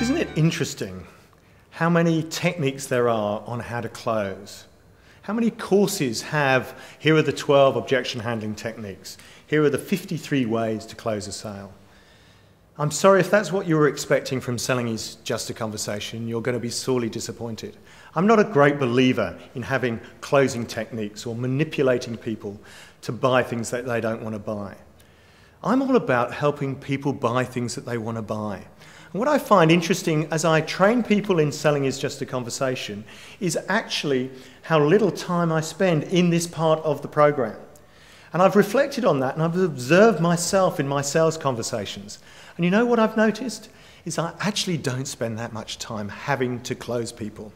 Isn't it interesting how many techniques there are on how to close? How many courses have, here are the 12 objection handling techniques, here are the 53 ways to close a sale. I'm sorry if that's what you were expecting from Selling is Just a Conversation, you're going to be sorely disappointed. I'm not a great believer in having closing techniques or manipulating people to buy things that they don't want to buy. I'm all about helping people buy things that they want to buy. And what I find interesting as I train people in Selling is Just a Conversation is actually how little time I spend in this part of the program. And I've reflected on that and I've observed myself in my sales conversations. And you know what I've noticed? Is I actually don't spend that much time having to close people.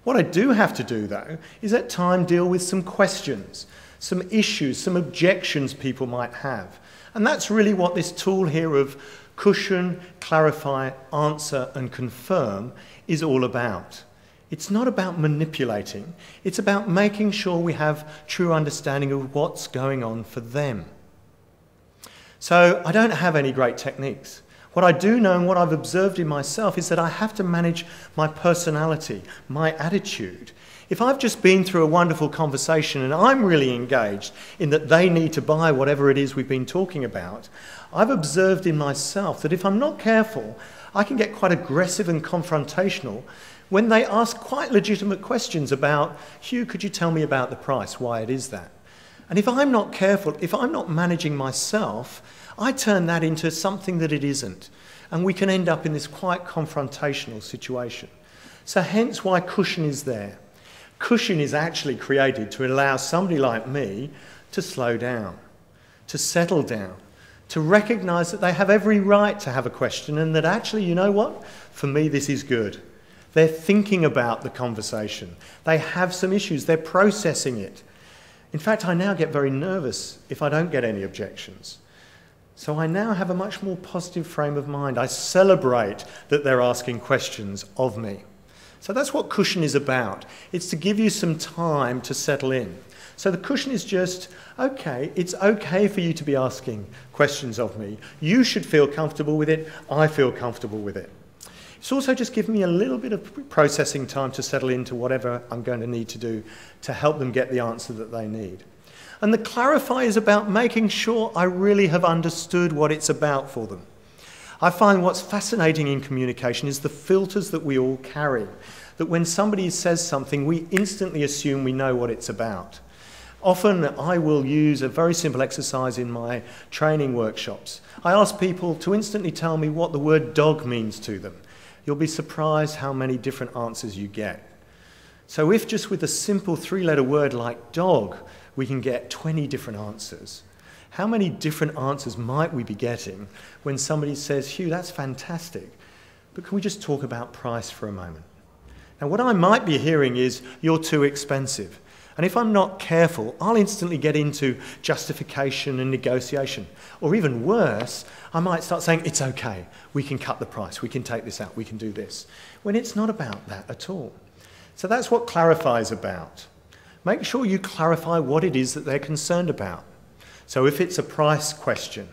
What I do have to do though is at times deal with some questions, some issues, some objections people might have. And that's really what this tool here of cushion, clarify, answer and confirm is all about. It's not about manipulating, it's about making sure we have true understanding of what's going on for them. So I don't have any great techniques. What I do know and what I've observed in myself is that I have to manage my personality, my attitude. If I've just been through a wonderful conversation and I'm really engaged in that they need to buy whatever it is we've been talking about, I've observed in myself that if I'm not careful, I can get quite aggressive and confrontational when they ask quite legitimate questions about, Hugh, could you tell me about the price, why it is that? And if I'm not careful, if I'm not managing myself, I turn that into something that it isn't. And we can end up in this quite confrontational situation. So hence why cushion is there. Cushion is actually created to allow somebody like me to slow down, to settle down, to recognise that they have every right to have a question and that actually, you know what, for me this is good. They're thinking about the conversation. They have some issues. They're processing it. In fact, I now get very nervous if I don't get any objections. So I now have a much more positive frame of mind. I celebrate that they're asking questions of me. So that's what cushion is about. It's to give you some time to settle in. So the cushion is just, okay, it's okay for you to be asking questions of me. You should feel comfortable with it. I feel comfortable with it. It's also just giving me a little bit of processing time to settle into whatever I'm going to need to do to help them get the answer that they need. And the clarify is about making sure I really have understood what it's about for them. I find what's fascinating in communication is the filters that we all carry. That when somebody says something, we instantly assume we know what it's about. Often I will use a very simple exercise in my training workshops. I ask people to instantly tell me what the word dog means to them. You'll be surprised how many different answers you get. So if just with a simple three-letter word like dog, we can get 20 different answers, how many different answers might we be getting when somebody says, Hugh, that's fantastic, but can we just talk about price for a moment? Now what I might be hearing is, you're too expensive. And if I'm not careful, I'll instantly get into justification and negotiation. Or even worse, I might start saying, it's okay, we can cut the price, we can take this out, we can do this. When it's not about that at all. So that's what clarify is about. Make sure you clarify what it is that they're concerned about. So if it's a price question,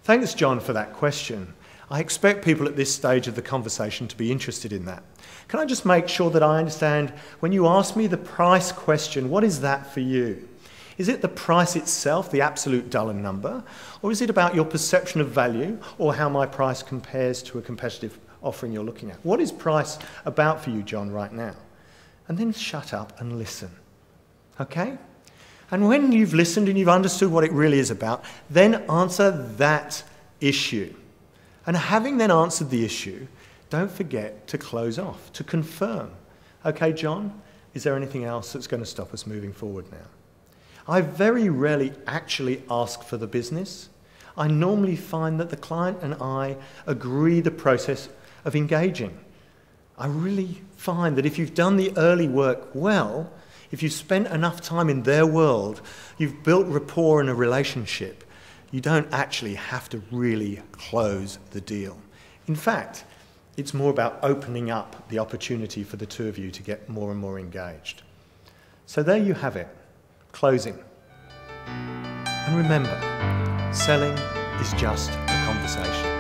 thanks John for that question. I expect people at this stage of the conversation to be interested in that. Can I just make sure that I understand, when you ask me the price question, what is that for you? Is it the price itself, the absolute dollar number? Or is it about your perception of value or how my price compares to a competitive offering you're looking at? What is price about for you, John, right now? And then shut up and listen. Okay? And when you've listened and you've understood what it really is about, then answer that issue. And having then answered the issue, don't forget to close off, to confirm. Okay, John, is there anything else that's going to stop us moving forward now? I very rarely actually ask for the business. I normally find that the client and I agree the process of engaging. I really find that if you've done the early work well, if you've spent enough time in their world, you've built rapport in a relationship, you don't actually have to really close the deal. In fact, it's more about opening up the opportunity for the two of you to get more and more engaged. So there you have it, closing. And remember, selling is just a conversation.